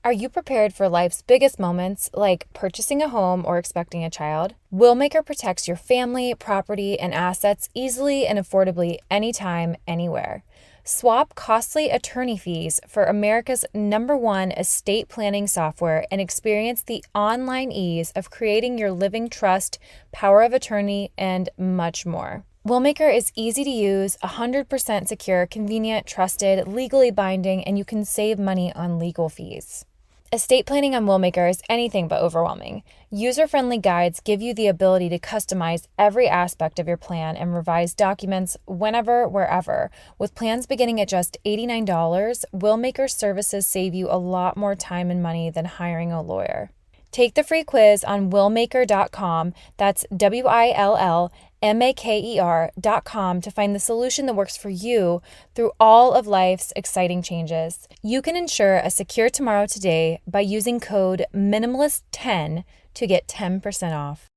Are you prepared for life's biggest moments, like purchasing a home or expecting a child? Willmaker protects your family, property, and assets easily and affordably anytime, anywhere. Swap costly attorney fees for America's #1 estate planning software and experience the online ease of creating your living trust, power of attorney, and much more. Willmaker is easy to use, 100% secure, convenient, trusted, legally binding, and you can save money on legal fees. Estate planning on Willmaker is anything but overwhelming. User-friendly guides give you the ability to customize every aspect of your plan and revise documents whenever, wherever. With plans beginning at just $89, Willmaker services save you a lot more time and money than hiring a lawyer. Take the free quiz on willmaker.com, that's WILLMAKER.com, to find the solution that works for you through all of life's exciting changes. You can ensure a secure tomorrow today by using code MINIMALIST10 to get 10% off.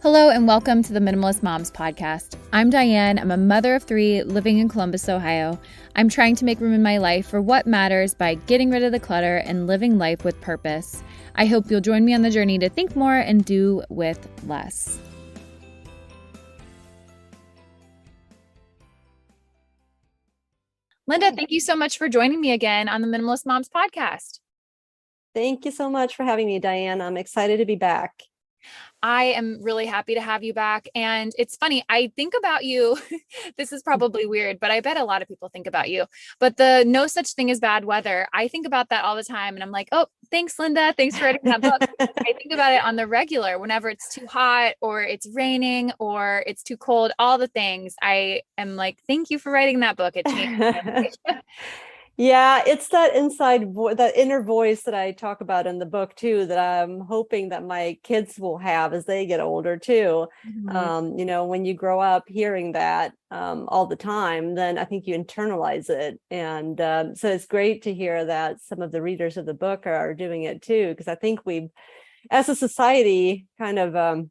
Hello and welcome to the Minimalist Moms podcast. I'm Diane. I'm a mother of 3 living in Columbus, Ohio. I'm trying to make room in my life for what matters by getting rid of the clutter and living life with purpose. I hope you'll join me on the journey to think more and do with less. Linda, thank you so much for joining me again on the Minimalist Moms podcast. Thank you so much for having me, Diane. I'm excited to be back. I am really happy to have you back. And it's funny, I think about you. This is probably weird, but I bet a lot of people think about you. But the no such thing as bad weather, I think about that all the time. And I'm like, oh, thanks, Linda. Thanks for writing that book. I think about it on the regular whenever it's too hot or it's raining or it's too cold, all the things. I am like, thank you for writing that book. It changed my life. Yeah, it's that that inner voice that I talk about in the book too, that I'm hoping that my kids will have as they get older too. When you grow up hearing that all the time, then I think you internalize it. And so it's great to hear that some of the readers of the book are doing it too, because I think we've, as a society, kind of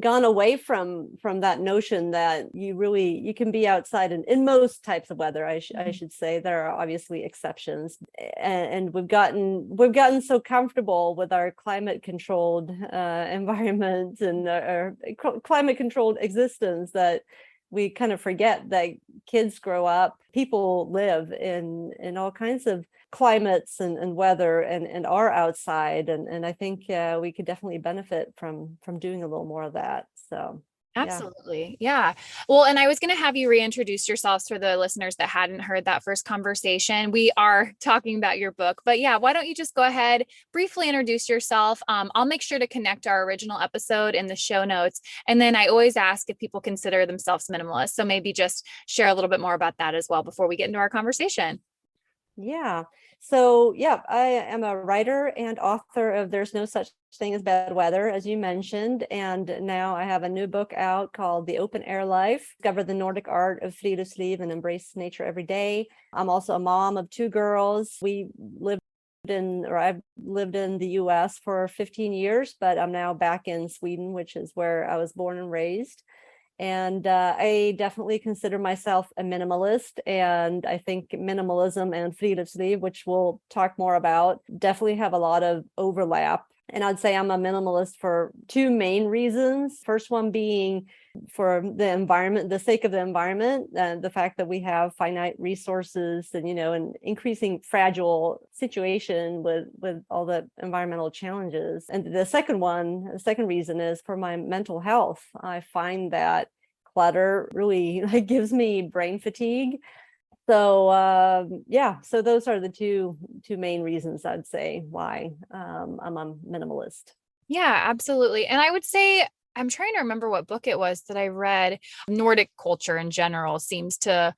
gone away from that notion that you can be outside in most types of weather. I should say there are obviously exceptions, and we've gotten so comfortable with our climate controlled environment and our climate controlled existence that we kind of forget that kids grow up, people live in all kinds of climates and weather and are outside. And I think we could definitely benefit from doing a little more of that. So Absolutely. Yeah. Well, and I was going to have you reintroduce yourselves for the listeners that hadn't heard that first conversation. We are talking about your book, but yeah, why don't you just go ahead, briefly introduce yourself? I'll make sure to connect our original episode in the show notes. And then I always ask if people consider themselves minimalist. So maybe just share a little bit more about that as well before we get into our conversation. Yeah. So, I am a writer and author of There's No Such Thing as Bad Weather, as you mentioned. And now I have a new book out called The Open Air Life, Discover the Nordic Art of Helix Sleep and Embrace Nature Every Day. I'm also a mom of 2 girls. I've lived in the US for 15 years, but I'm now back in Sweden, which is where I was born and raised. And I definitely consider myself a minimalist. And I think minimalism and friluftsliv, which we'll talk more about, definitely have a lot of overlap. And I'd say I'm a minimalist for 2 main reasons. First one being for the environment, the sake of the environment, and the fact that we have finite resources and, an increasing fragile situation with all the environmental challenges. And the second reason is for my mental health. I find that clutter really gives me brain fatigue. So so those are the two main reasons I'd say why I'm a minimalist. Yeah, absolutely. And I would say, I'm trying to remember what book it was that I read. Nordic culture in general seems to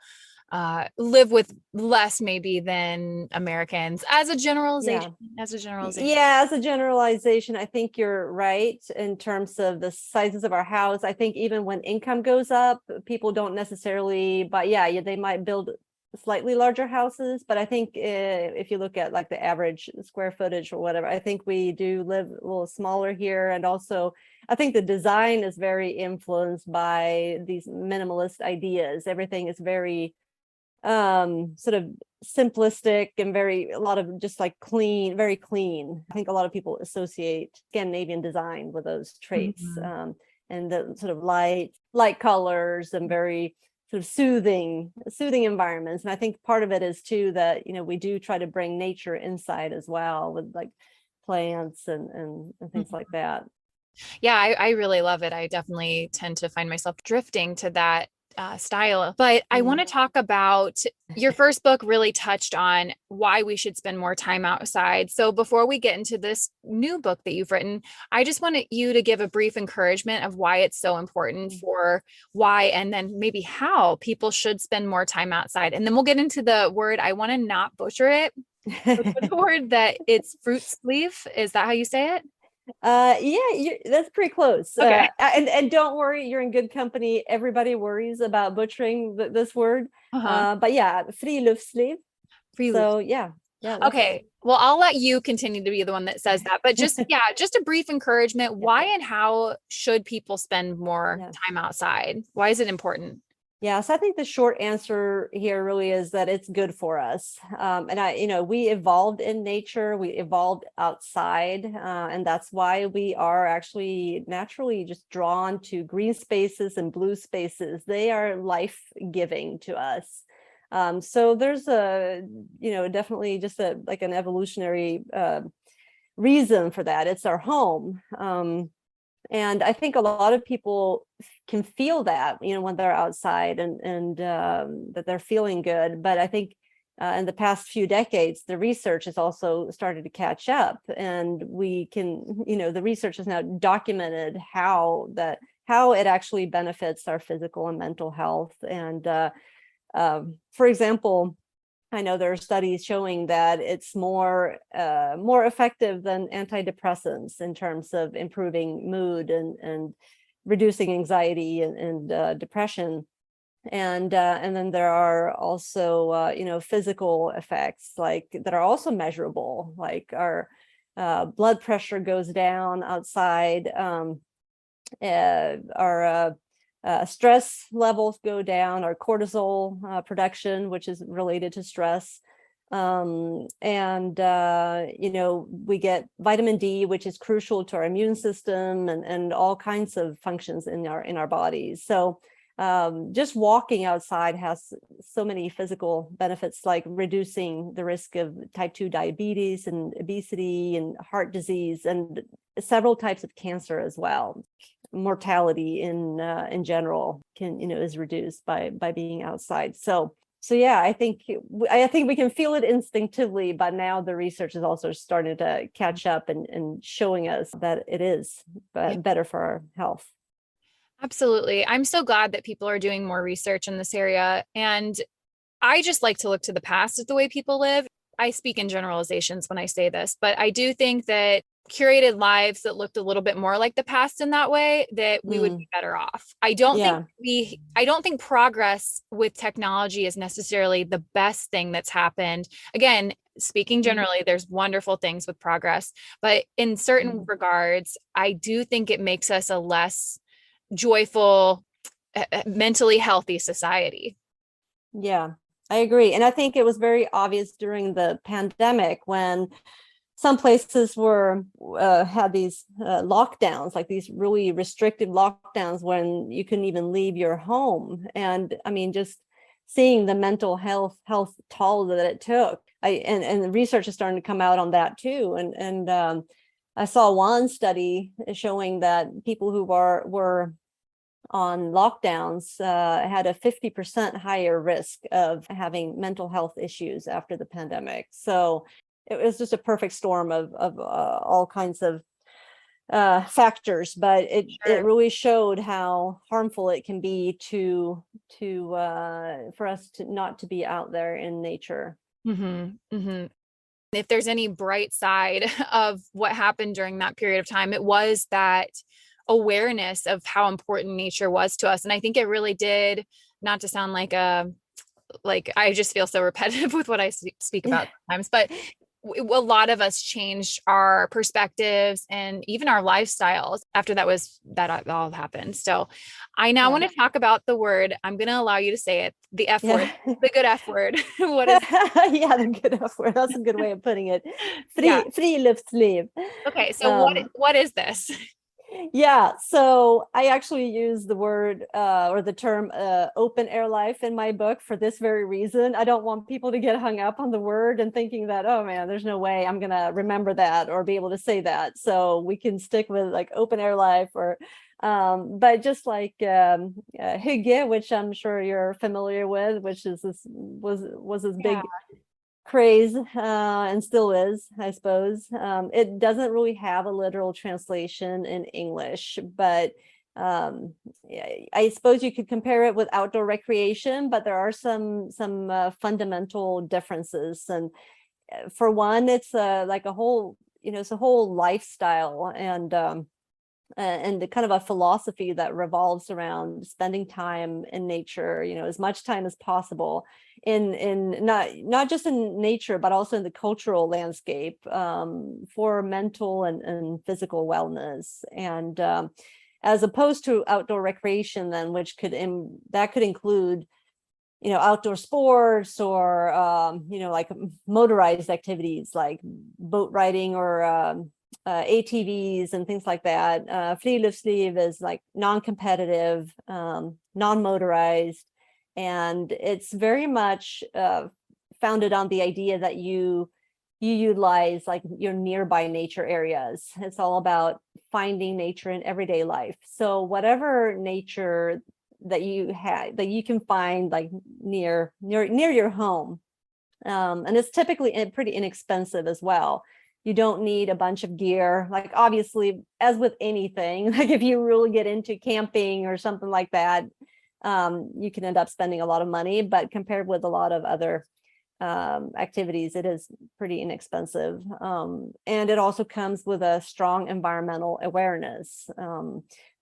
live with less maybe than Americans as a generalization. As a generalization, I think you're right in terms of the sizes of our house. I think even when income goes up, people don't necessarily, but they might build slightly larger houses, but I think if you look at like the average square footage or whatever, I think we do live a little smaller here. And also, I think the design is very influenced by these minimalist ideas. Everything is very sort of simplistic and a lot of just like clean, very clean. I think a lot of people associate Scandinavian design with those traits. Mhm. And the sort of light colors and very sort of soothing environments. And I think part of it is too that, we do try to bring nature inside as well, with like plants and things like that. Yeah, I really love it. I definitely tend to find myself drifting to that style. But I want to talk about your first book really touched on why we should spend more time outside. So before we get into this new book that you've written, I just wanted you to give a brief encouragement of why it's so important for why and then maybe how people should spend more time outside. And then we'll get into the word. I want to not butcher it. The word that it's fruit sleeve. Is that how you say it? Yeah, that's pretty close. Okay. And don't worry, you're in good company. Everybody worries about butchering this word. Uh-huh. But yeah, friluftsliv. Freelance. So yeah, that's Okay. Well, I'll let you continue to be the one that says that. But just, yeah, just a brief encouragement. yeah, Why and how should people spend more yeah. time outside? Why is it important? Yeah, so I think the short answer here really is that it's good for us. We evolved in nature, we evolved outside, and that's why we are actually naturally just drawn to green spaces and blue spaces. They are life-giving to us. So there's definitely just like an evolutionary reason for that. It's our home. And I think a lot of people can feel that, when they're outside and that they're feeling good. But I think in the past few decades, the research has also started to catch up, and we can, the research has now documented how it actually benefits our physical and mental health. And for example, I know there are studies showing that it's more effective than antidepressants in terms of improving mood and reducing anxiety and depression. And then there are also physical effects like that are also measurable, like our blood pressure goes down outside, our stress levels go down, our cortisol production, which is related to stress. We get vitamin D, which is crucial to our immune system and all kinds of functions in our bodies. So just walking outside has so many physical benefits, like reducing the risk of type 2 diabetes and obesity and heart disease and several types of cancer as well. Mortality in general is reduced by being outside. So yeah, I think we can feel it instinctively, but now the research is also starting to catch up and showing us that it is better for our health. Absolutely. I'm so glad that people are doing more research in this area. And I just like to look to the past at the way people live. I speak in generalizations when I say this, but I do think that curated lives that looked a little bit more like the past in that way, that we would be better off. I don't think progress with technology is necessarily the best thing that's happened. Again, speaking generally, there's wonderful things with progress, but in certain regards, I do think it makes us a less joyful, mentally healthy society. Yeah, I agree. And I think it was very obvious during the pandemic when some places had these lockdowns, like these really restrictive lockdowns when you couldn't even leave your home. And I mean, just seeing the mental health toll that it took. And the research is starting to come out on that too. And I saw one study showing that people who were on lockdowns had a 50% higher risk of having mental health issues after the pandemic. So it was just a perfect storm of all kinds of factors, but it really showed how harmful it can be for us to not to be out there in nature. If there's any bright side of what happened during that period of time, it was that awareness of how important nature was to us. And I think it really did, not to sound like a like, I just feel so repetitive with what I speak about sometimes, but a lot of us changed our perspectives and even our lifestyles after that all happened. So I now Yeah. want to talk about the word. I'm going to allow you to say it, the F word, Yeah. the good F word. What is? Yeah, the good F word. That's a good way of putting it. Yeah. Friluftsliv. Okay. So Um, what is this? yeah, so I actually use the word or the term open air life in my book for this very reason. I don't want people to get hung up on the word and thinking that, oh man, there's no way I'm gonna remember that or be able to say that. So we can stick with like open air life or but just like hygge, which I'm sure you're familiar with, which is this was this Yeah. big craze and still is, I suppose. It doesn't really have a literal translation in English, but I suppose you could compare it with outdoor recreation, but there are some fundamental differences. And for one, it's like a whole, it's a whole lifestyle and the kind of a philosophy that revolves around spending time in nature, as much time as possible in not just in nature, but also in the cultural landscape for mental and physical wellness. And as opposed to outdoor recreation, then, which that could include outdoor sports or like motorized activities like boat riding or ATVs and things like that. Friluftsliv is like non-competitive, non-motorized, and it's very much founded on the idea that you utilize like your nearby nature areas. It's all about finding nature in everyday life. So whatever nature that you can find like near your home, and it's typically pretty inexpensive as well. You don't need a bunch of gear. Like obviously, as with anything, like if you really get into camping or something like that, you can end up spending a lot of money. But compared with a lot of other activities, it is pretty inexpensive. And it also comes with a strong environmental awareness.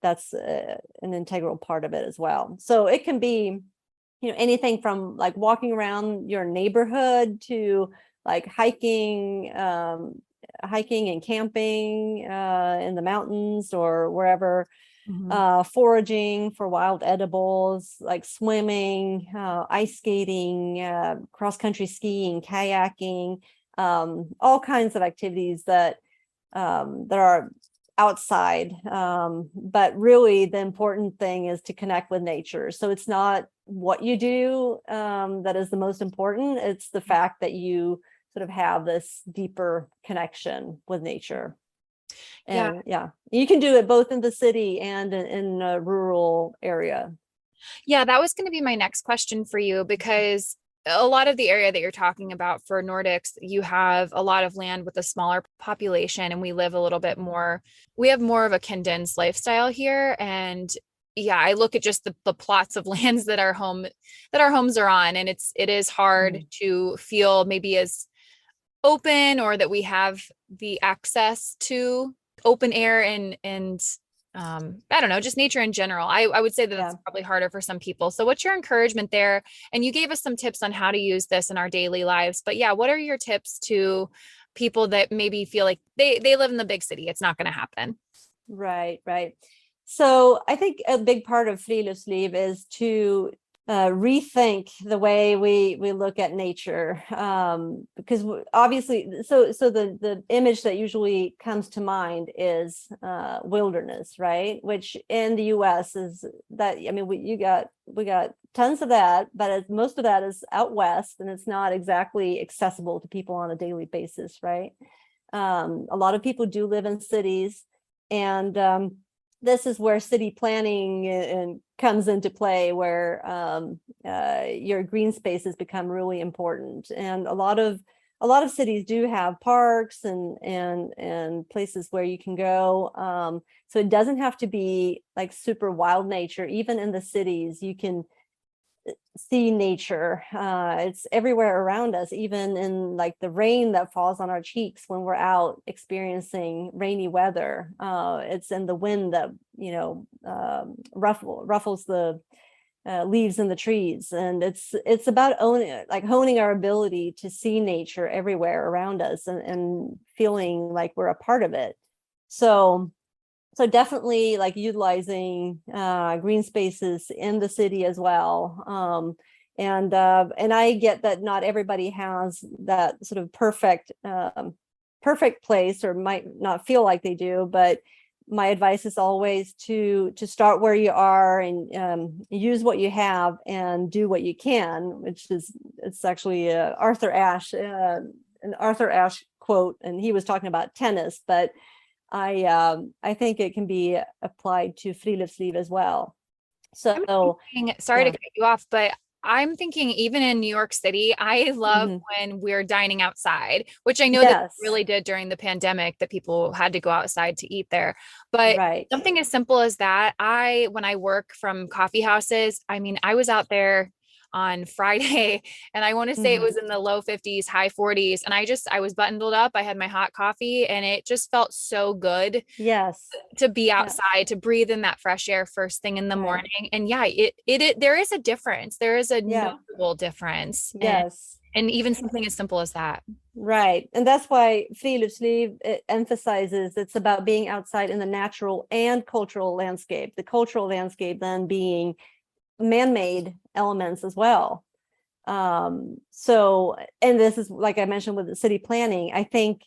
That's an integral part of it as well. So it can be, anything from like walking around your neighborhood to like hiking and camping in the mountains or wherever, foraging for wild edibles, like swimming, ice skating, cross-country skiing, kayaking, all kinds of activities that are outside. But really the important thing is to connect with nature. So it's not what you do that is the most important. It's the fact that you sort of have this deeper connection with nature. Yeah. And yeah, you can do it both in the city and in a rural area. Yeah, that was going to be my next question for you, because a lot of the area that you're talking about for Nordics, you have a lot of land with a smaller population, and we live a little bit more, we have more of a condensed lifestyle here. And yeah, I look at just the plots of lands that our homes are on, and it is hard to feel maybe as open, or that we have the access to open air and I don't know, just nature in general. I would say that that's probably harder for some people. So what's your encouragement there? And you gave us some tips on how to use this in our daily lives, but yeah, what are your tips to people that maybe feel like they live in the big city? It's not going to happen. Right. So I think a big part of Friluftsliv is to rethink the way we look at nature, because obviously, so the image that usually comes to mind is wilderness, right? Which in the U.S. is that, I mean, we got tons of that, but most of that is out west, and it's not exactly accessible to people on a daily basis, right? A lot of people do live in cities, and this is where city planning and comes into play, where your green spaces become really important. And a lot of cities do have parks and places where you can go. So it doesn't have to be like super wild nature. Even in the cities, you can see nature. It's everywhere around us, even in like the rain that falls on our cheeks when we're out experiencing rainy weather. It's in the wind that ruffles the leaves in the trees. And it's about honing our ability to see nature everywhere around us, and feeling like we're a part of it. So definitely like utilizing green spaces in the city as well. And I get that not everybody has that sort of perfect place, or might not feel like they do, but my advice is always to start where you are, and use what you have and do what you can, which is, it's actually an Arthur Ashe quote, and he was talking about tennis, but I think it can be applied to friluftsliv as well. So sorry to cut you off, but I'm thinking even in New York City, I love when we're dining outside, which I know that really did during the pandemic, that people had to go outside to eat there. But something as simple as that, when I work from coffee houses, I mean, I was out there on Friday, and I want to say it was in the low 50s, high 40s. And I was buttoned up. I had my hot coffee, and it just felt so good. Yes. To be outside, to breathe in that fresh air first thing in the morning. And there is a difference. There is a notable difference. Yes. And even something as simple as that. Right. And that's why friluftsliv emphasizes it's about being outside in the natural and cultural landscape. The cultural landscape then being man-made elements as well. So, and this is, like I mentioned with the city planning, I think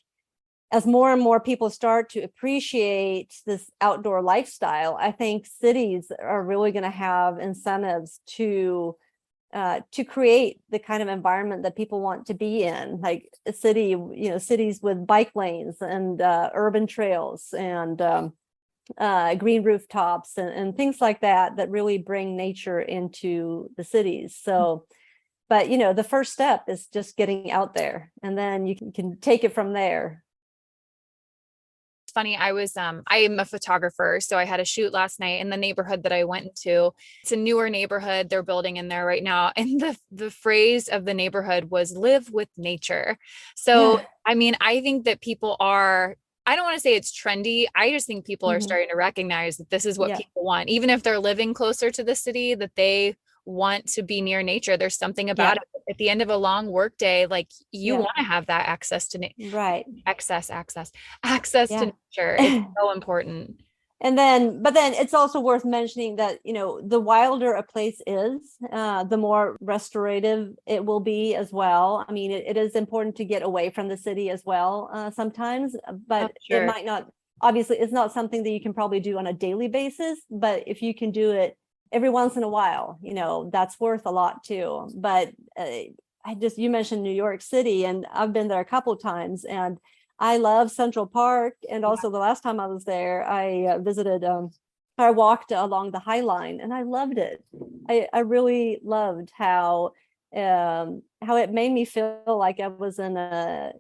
as more and more people start to appreciate this outdoor lifestyle, I think cities are really going to have incentives to create the kind of environment that people want to be in, like a city, cities with bike lanes and urban trails and green rooftops and things like that really bring nature into the cities. So, but the first step is just getting out there, and then you can take it from there. Funny, I am a photographer, so I had a shoot last night in the neighborhood that I went into. It's a newer neighborhood they're building in there right now, and the phrase of the neighborhood was "live with nature." So I mean, I think that I don't want to say it's trendy. I just think people are starting to recognize that this is what people want, even if they're living closer to the city, that they want to be near nature. There's something about it. At the end of a long work day, like you want to have that access to access to nature. It's so important. But then it's also worth mentioning that, the wilder a place is, the more restorative it will be as well. I mean, it is important to get away from the city as well sometimes, but it might not, obviously it's not something that you can probably do on a daily basis, but if you can do it every once in a while, that's worth a lot too. But you mentioned New York City, and I've been there a couple of times, and I love Central Park. And also the last time I was there, I visited, I walked along the High Line, and I loved it. I really loved how it made me feel like I was in a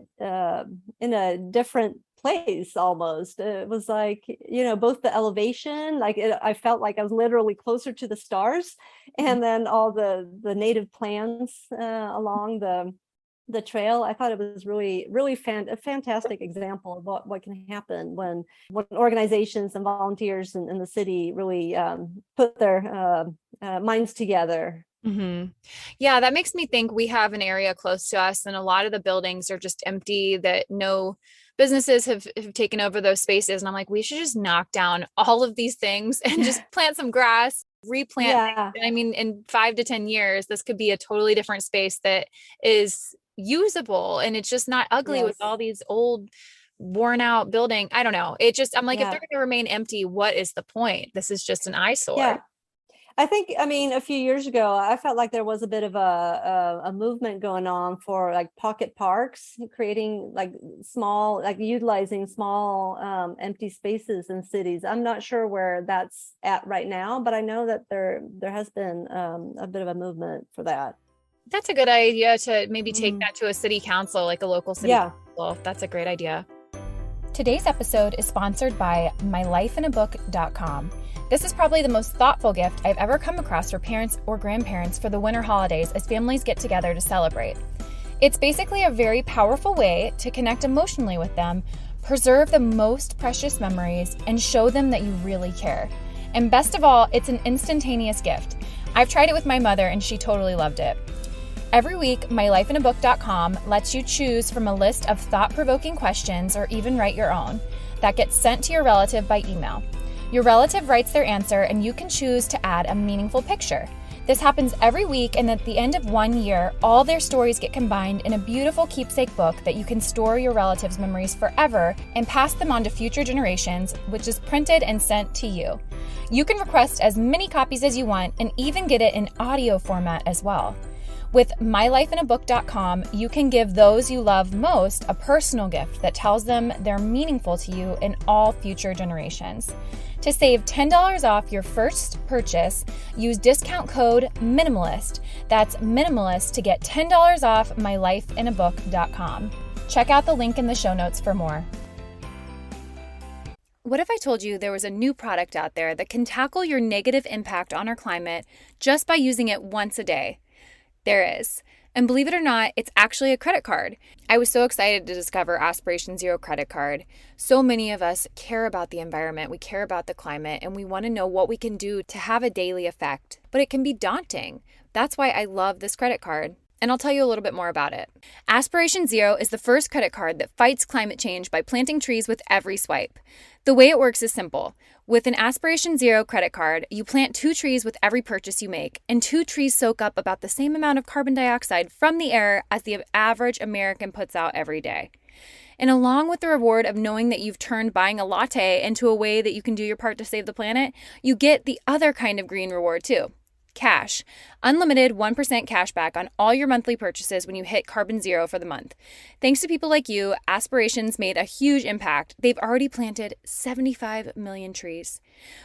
different place almost. It was like, both the elevation, I felt like I was literally closer to the stars, and then all the native plants along the trail. I thought it was really, really a fantastic example of what can happen when organizations and volunteers in the city really put their minds together. Yeah, that makes me think we have an area close to us, and a lot of the buildings are just empty, that no businesses have taken over those spaces. And I'm like, we should just knock down all of these things and just plant some grass, replant things. And I mean, in 5 to 10 years, this could be a totally different space that is usable, and it's just not ugly with all these old worn out building. I don't know. I'm like, if they're going to remain empty, what is the point? This is just an eyesore. I think, a few years ago, I felt like there was a bit of a movement going on for like pocket parks, creating utilizing small empty spaces in cities. I'm not sure where that's at right now, but I know that there has been a bit of a movement for that. That's a good idea, to maybe take that to a city council, like a local city council. That's a great idea. Today's episode is sponsored by mylifeinabook.com. This is probably the most thoughtful gift I've ever come across for parents or grandparents for the winter holidays as families get together to celebrate. It's basically a very powerful way to connect emotionally with them, preserve the most precious memories, and show them that you really care. And best of all, it's an instantaneous gift. I've tried it with my mother and she totally loved it. Every week, mylifeinabook.com lets you choose from a list of thought-provoking questions or even write your own that gets sent to your relative by email. Your relative writes their answer and you can choose to add a meaningful picture. This happens every week, and at the end of 1 year, all their stories get combined in a beautiful keepsake book that you can store your relatives' memories forever and pass them on to future generations, which is printed and sent to you. You can request as many copies as you want and even get it in audio format as well. With mylifeinabook.com, you can give those you love most a personal gift that tells them they're meaningful to you in all future generations. To save $10 off your first purchase, use discount code MINIMALIST. That's MINIMALIST to get $10 off mylifeinabook.com. Check out the link in the show notes for more. What if I told you there was a new product out there that can tackle your negative impact on our climate just by using it once a day? There is. And believe it or not, it's actually a credit card. I was so excited to discover Aspiration Zero credit card. So many of us care about the environment, we care about the climate, and we want to know what we can do to have a daily effect. But it can be daunting. That's why I love this credit card. And I'll tell you a little bit more about it. Aspiration Zero is the first credit card that fights climate change by planting trees with every swipe. The way it works is simple. With an Aspiration Zero credit card, you plant 2 trees with every purchase you make, and 2 trees soak up about the same amount of carbon dioxide from the air as the average American puts out every day. And along with the reward of knowing that you've turned buying a latte into a way that you can do your part to save the planet, you get the other kind of green reward too. Cash. Unlimited 1% cash back on all your monthly purchases when you hit carbon zero for the month. Thanks to people like you, Aspirations made a huge impact. They've already planted 75 million trees.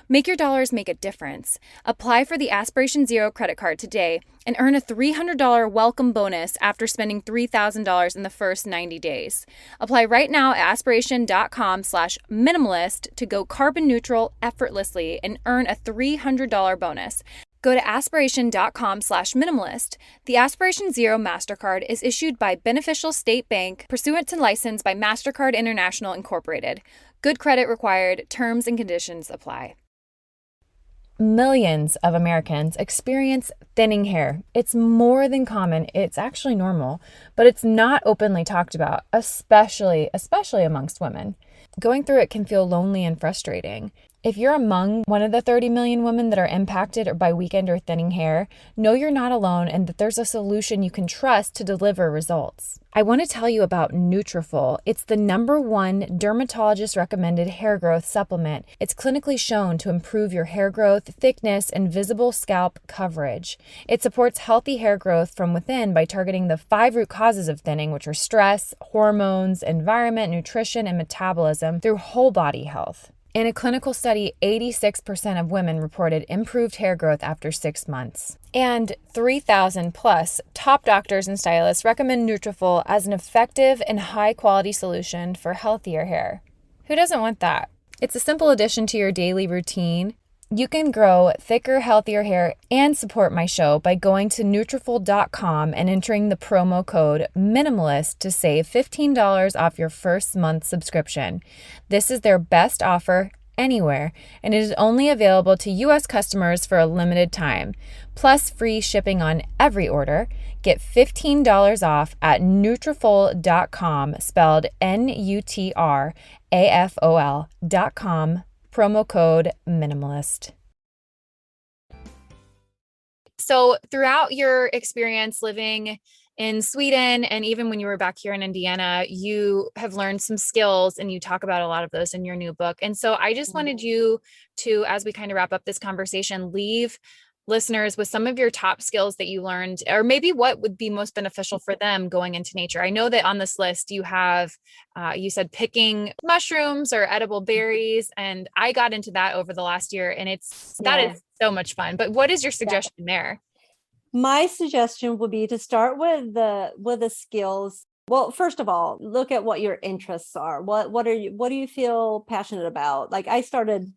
Make your dollars make a difference. Apply for the Aspiration Zero credit card today and earn a $300 welcome bonus after spending $3,000 in the first 90 days. Apply right now at aspiration.com/minimalist to go carbon neutral effortlessly and earn a $300 bonus. Go to aspiration.com/minimalist. The Aspiration Zero MasterCard is issued by Beneficial State Bank, pursuant to license by MasterCard International Incorporated. Good credit required. Terms and conditions apply. Millions of Americans experience thinning hair. It's more than common. It's actually normal, but it's not openly talked about, especially amongst women. Going through it can feel lonely and frustrating. If you're among one of the 30 million women that are impacted by weakened or thinning hair, know you're not alone and that there's a solution you can trust to deliver results. I want to tell you about Nutrafol. It's the #1 dermatologist recommended hair growth supplement. It's clinically shown to improve your hair growth, thickness, and visible scalp coverage. It supports healthy hair growth from within by targeting the 5 root causes of thinning, which are stress, hormones, environment, nutrition, and metabolism through whole body health. In a clinical study, 86% of women reported improved hair growth after 6 months. And 3,000 plus top doctors and stylists recommend Nutrafol as an effective and high-quality solution for healthier hair. Who doesn't want that? It's a simple addition to your daily routine. You can grow thicker, healthier hair and support my show by going to Nutrafol.com and entering the promo code MINIMALIST to save $15 off your first month subscription. This is their best offer anywhere, and it is only available to U.S. customers for a limited time, plus free shipping on every order. Get $15 off at Nutrafol.com, spelled Nutrafol.com. Promo code MINIMALIST. So throughout your experience living in Sweden, and even when you were back here in Indiana, you have learned some skills, and you talk about a lot of those in your new book. And so I just wanted you to, as we kind of wrap up this conversation, leave listeners with some of your top skills that you learned, or maybe what would be most beneficial for them going into nature. I know that on this list you have, you said picking mushrooms or edible berries, and I got into that over the last year, and that is so much fun. But what is your suggestion there? My suggestion would be to start with the skills. Well, first of all, look at what your interests are. What do you feel passionate about? Like, I started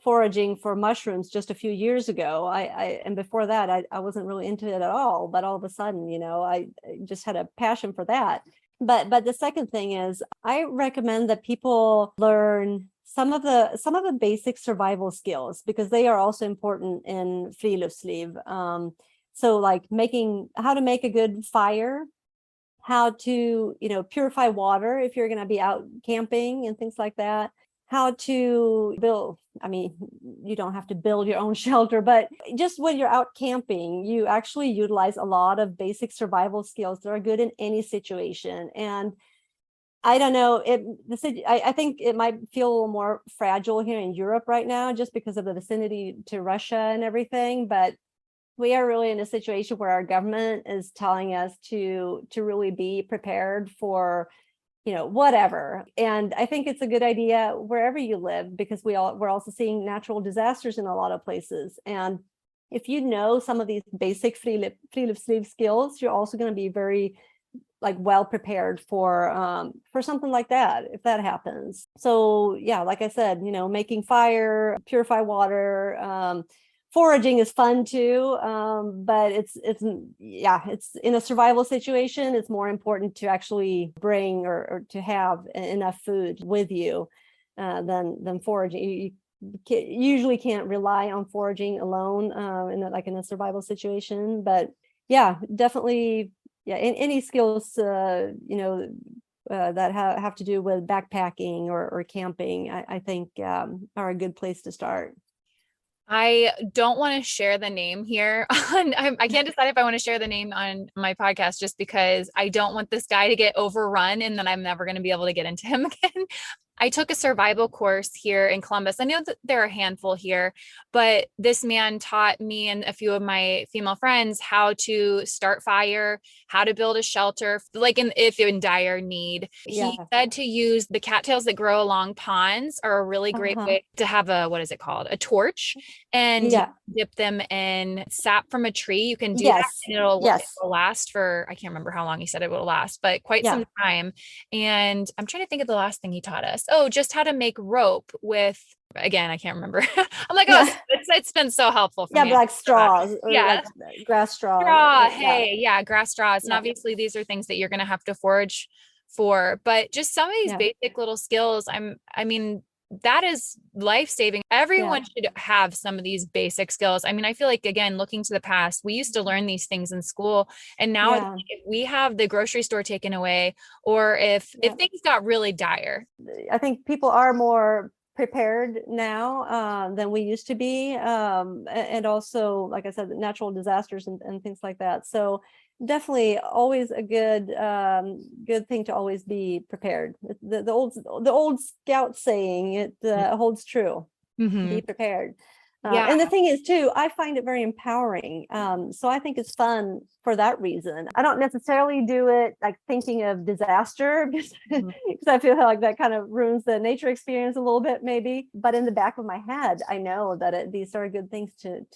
foraging for mushrooms just a few years ago. And before that, I wasn't really into it at all. But all of a sudden, I just had a passion for that. But the second thing is, I recommend that people learn some of the basic survival skills, because they are also important in friluftsliv. So like how to make a good fire, how to, purify water if you're going to be out camping and things like that, how to build. I mean, you don't have to build your own shelter, but just when you're out camping, you actually utilize a lot of basic survival skills that are good in any situation. And I don't know, I think it might feel a little more fragile here in Europe right now, just because of the vicinity to Russia and everything. But we are really in a situation where our government is telling us to really be prepared for, whatever. And I think it's a good idea wherever you live, because we're also seeing natural disasters in a lot of places. And if you know some of these basic friluftsliv skills, you're also going to be very well prepared for something like that if that happens. So yeah, like I said, making fire, purify water, foraging is fun too, but it's in a survival situation, it's more important to actually bring or to have enough food with you than foraging. You usually can't rely on foraging alone in a survival situation. But yeah, definitely, yeah, any skills that have to do with backpacking or camping, I think are a good place to start. I don't want to share the name here. I can't decide if I want to share the name on my podcast, just because I don't want this guy to get overrun and then I'm never going to be able to get into him again. I took a survival course here in Columbus. I know that there are a handful here, but this man taught me and a few of my female friends how to start fire, how to build a shelter, if you're in dire need. Yeah. He said to use the cattails that grow along ponds are a really great way to have what is it called? A torch, and dip them in sap from a tree. You can do that and it'll last for, I can't remember how long he said it will last, but quite some time. And I'm trying to think of the last thing he taught us. Oh, just how to make rope with, again, I can't remember. I'm like, it's been so helpful for me. Like straws, or like grass straw. Grass straws. And obviously these are things that you're going to have to forage for, but just some of these basic little skills, I mean, that is life-saving. Everyone should have some of these basic skills. I mean, I feel like, again, looking to the past, we used to learn these things in school. And now if we have the grocery store taken away, or if things got really dire, I think people are more prepared now than we used to be. And also, like I said, natural disasters and things like that. So definitely always a good thing to always be prepared. The old scout saying, it holds true. Be prepared. And the thing is too, I find it very empowering. So I think it's fun for that reason. I don't necessarily do it like thinking of disaster, because I feel like that kind of ruins the nature experience a little bit maybe. But in the back of my head, I know that these are good things to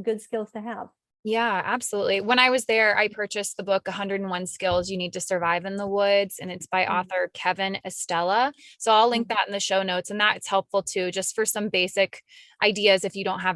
good skills to have. Yeah, absolutely. When I was there, I purchased the book 101 Skills You Need to Survive in the Woods, and it's by author Kevin Estella. So I'll link that in the show notes, and that's helpful too, just for some basic ideas if you don't have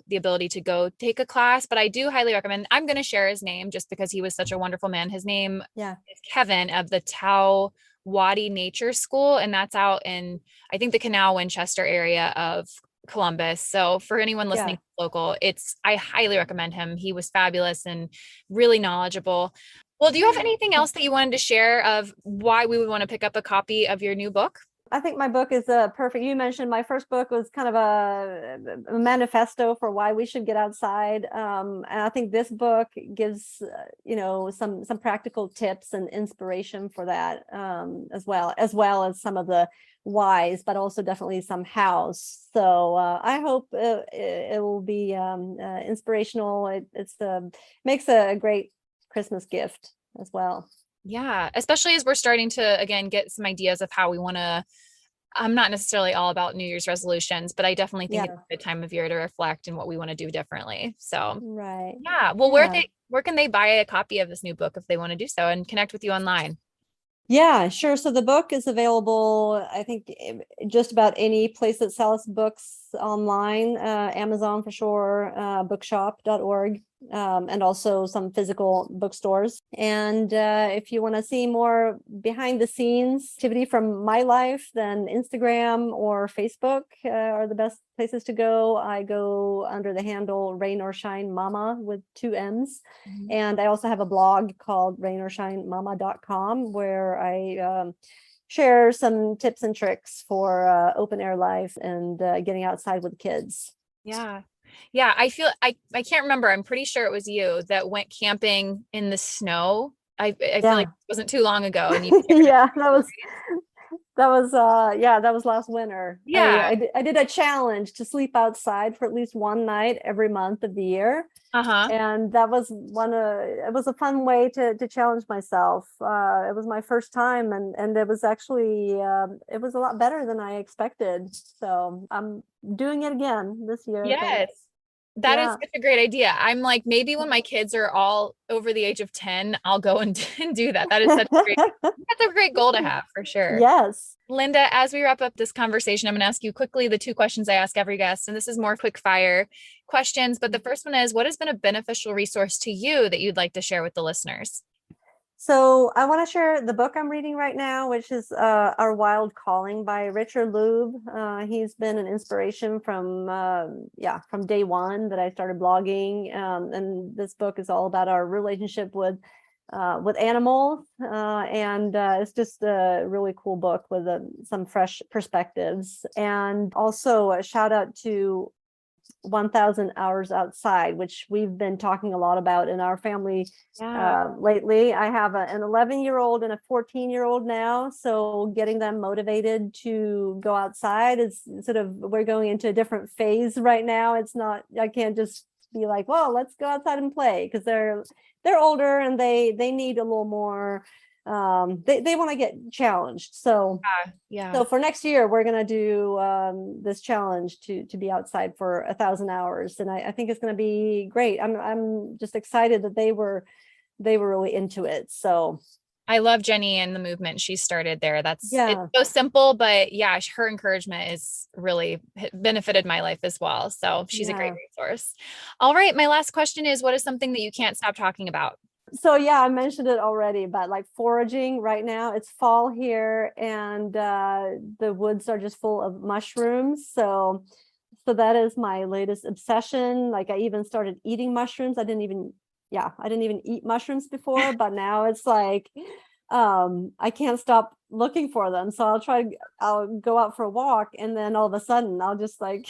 the ability to go take a class. But I do highly recommend, I'm going to share his name just because he was such a wonderful man. His name is Kevin, of the Tau Wadi Nature School, and that's out in, I think, the Canal Winchester area of Columbus. So for anyone listening local, I highly recommend him. He was fabulous and really knowledgeable. Well, do you have anything else that you wanted to share of why we would want to pick up a copy of your new book? I think my book is perfect. You mentioned my first book was kind of a manifesto for why we should get outside. And I think this book gives, some practical tips and inspiration for that, as well as some of the whys, but also definitely some hows. So I hope it will be inspirational. It makes a great Christmas gift as well. Yeah, especially as we're starting to, again, get some ideas of how we want to. I'm not necessarily all about New Year's resolutions, but I definitely think it's a good time of year to reflect and what we want to do differently. So, yeah. Well, where can they buy a copy of this new book if they want to do so and connect with you online? Yeah, sure. So the book is available, I think, just about any place that sells books online, Amazon for sure, bookshop.org. and also some physical bookstores. And if you want to see more behind the scenes activity from my life, then Instagram or Facebook are the best places to go. I go under the handle Rain or Shine Mama with 2 M's. And I also have a blog called rainorShineMama.com where I share some tips and tricks for open air life and getting outside with kids. Yeah. Yeah. I feel I can't remember. I'm pretty sure it was you that went camping in the snow. I feel like it wasn't too long ago. And you yeah, that was last winter. Yeah. I did a challenge to sleep outside for at least one night every month of the year. Uh-huh. And that was it was a fun way to challenge myself. It was my first time, and it was actually it was a lot better than I expected. So I'm doing it again this year. Yes. That is such a great idea. I'm like, maybe when my kids are all over the age of 10, I'll go and do that. That's a great goal to have for sure. Yes. Linda, as we wrap up this conversation, I'm going to ask you quickly the 2 questions I ask every guest. And this is more quick fire questions. But the first one is, what has been a beneficial resource to you that you'd like to share with the listeners? So I want to share the book I'm reading right now, which is Our Wild Calling by Richard Loeb. He's been an inspiration from day one that I started blogging. And this book is all about our relationship with animals. And it's just a really cool book with some fresh perspectives. And also a shout out to 1,000 Hours Outside, which we've been talking a lot about in our family lately. I have an 11-year-old and a 14-year-old now, so getting them motivated to go outside is we're going into a different phase right now. It's not, I can't just be like, well, let's go outside and play, because they're older and they need a little more they want to get challenged. So so for next year we're going to do this challenge to be outside for 1,000 hours, and I think it's going to be great. I'm just excited that they were really into it. So I love Jenny and the movement she started there. It's so simple, but her encouragement is really benefited my life as well. So she's a great resource. All right. My last question is, what is something that you can't stop talking about? So I mentioned it already, but like foraging right now, it's fall here, and the woods are just full of mushrooms. So that is my latest obsession. Like I even started eating mushrooms. I didn't even eat mushrooms before, but now it's like I can't stop looking for them. So I'll go out for a walk, and then all of a sudden I'll just like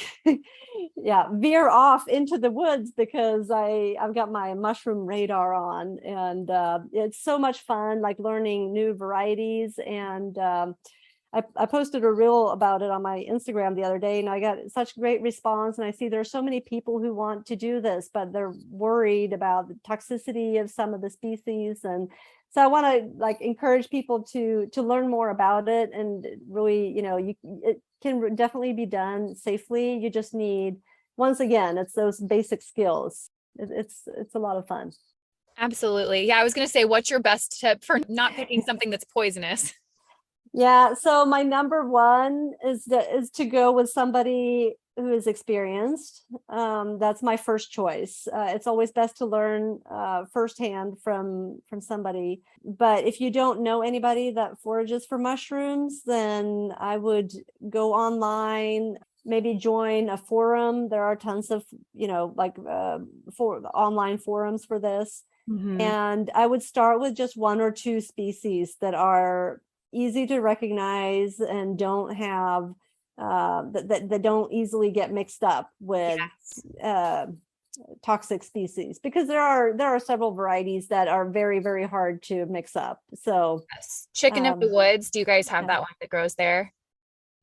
veer off into the woods because I've got my mushroom radar on, and it's so much fun, like learning new varieties. And I posted a reel about it on my Instagram the other day, and I got such great response. And I see there are so many people who want to do this, but they're worried about the toxicity of some of the species. And so I want to like encourage people to learn more about it. And really, it can definitely be done safely. You just need, once again, it's those basic skills. It's a lot of fun. Absolutely. Yeah, I was going to say, what's your best tip for not picking something that's poisonous? Yeah, so my number one is to go with somebody who is experienced. That's my first choice. It's always best to learn firsthand from somebody. But if you don't know anybody that forages for mushrooms, then I would go online, maybe join a forum. There are tons of for online forums for this. Mm-hmm. And I would start with just 1 or 2 species that are easy to recognize and don't have that don't easily get mixed up with toxic species, because there are several varieties that are very, very hard to mix up. So Chicken of the woods, do you guys have that one that grows there?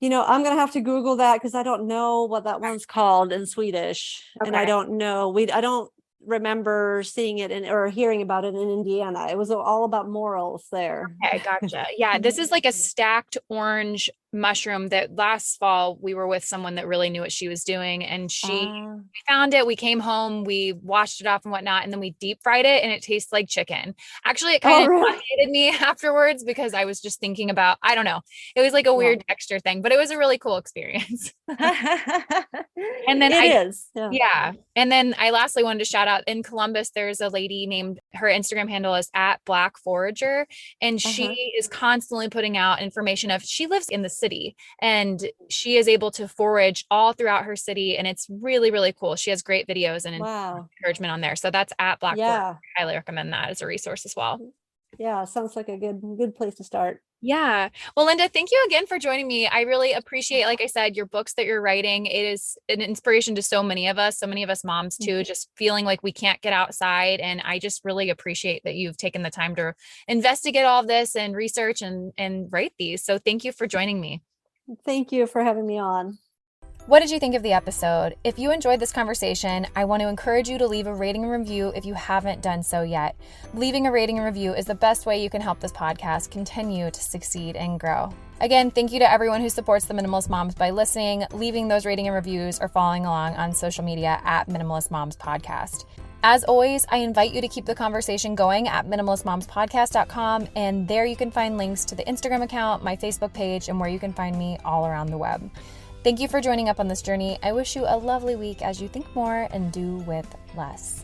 I'm gonna have to Google that, because I don't know what that one's called in Swedish. And I don't know, I don't remember seeing it or hearing about it in Indiana. It was all about morels there. Okay, gotcha. Yeah, this is like a stacked orange mushroom that last fall we were with someone that really knew what she was doing, and Ah, we found it. We came home, we washed it off and whatnot, and then we deep fried it, and it tastes like chicken. Actually, it kind oh, of really? nauseated me afterwards because I was just thinking about, I don't know, it was like a Yeah. weird texture thing, but it was a really cool experience. And then It is. Yeah. yeah. And then I lastly wanted to shout out in Columbus, there's a lady named, her Instagram handle is at Black Forager. And she Uh-huh. is constantly putting out information of, she lives in the city and she is able to forage all throughout her city. And it's really, really cool. She has great videos and Wow. encouragement on there. So that's at Black Forager. Yeah. I highly recommend that as a resource as well. Yeah. Sounds like a good place to start. Yeah. Well, Linda, thank you again for joining me. I really appreciate, like I said, your books that you're writing. It is an inspiration to so many of us moms too, just feeling like we can't get outside. And I just really appreciate that you've taken the time to investigate all of this and research and write these. So thank you for joining me. Thank you for having me on. What did you think of the episode? If you enjoyed this conversation, I want to encourage you to leave a rating and review if you haven't done so yet. Leaving a rating and review is the best way you can help this podcast continue to succeed and grow. Again, thank you to everyone who supports the Minimalist Moms by listening, leaving those rating and reviews, or following along on social media at Minimalist Moms Podcast. As always, I invite you to keep the conversation going at minimalistmomspodcast.com, and there you can find links to the Instagram account, my Facebook page, and where you can find me all around the web. Thank you for joining up on this journey. I wish you a lovely week as you think more and do with less.